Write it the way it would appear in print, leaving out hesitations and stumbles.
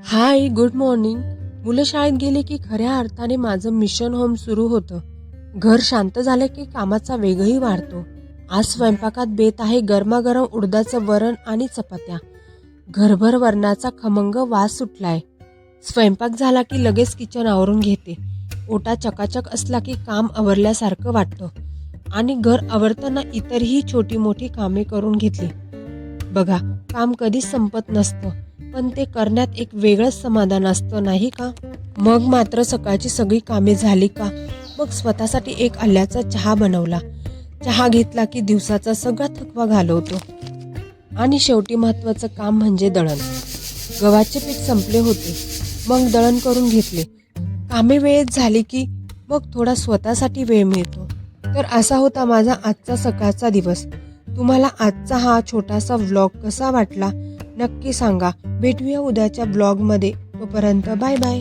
हाय, good morning. मुलं शाळेत गेली की खऱ्या अर्थाने माझं मिशन होम सुरू होतं. घर शांत झालं की कामाचा वेगही वाढतो. आज स्वयंपाकात बेत आहे गरमागरम उडदाचं वरण आणि चपात्या. घरभर वरणाचा खमंग वास सुटलाय. स्वयंपाक झाला की लगेच किचन आवरून घेते. ओटा चकाचक असला की काम आवरल्यासारखं वाटतं. आणि घर आवरताना इतरही छोटी मोठी कामे करून घेतली. बघा, काम कधीच संपत नसतं, पण ते करण्यात एक वेगळंच समाधान असतं, नाही का? मग मात्र सकाळची सगळी कामे झाली का मग स्वतःसाठी एक आल्याचा चहा बनवला. चहा घेतला की दिवसाचा सगळा थकवा घालवतो. आणि शेवटी महत्त्वाचं काम म्हणजे दळण. गव्हाचे पीठ संपले होते, मग दळण करून घेतले. कामे वेळेत झाली की मग थोडा स्वतःसाठी वेळ मिळतो. तर असा होता माझा आजचा सकाळचा दिवस. तुम्हाला आजचा हा छोटासा व्लॉग कसा वाटला नक्की सांगा. भेटूया उद्याच्या ब्लॉगमध्ये. तोपर्यंत बाय बाय.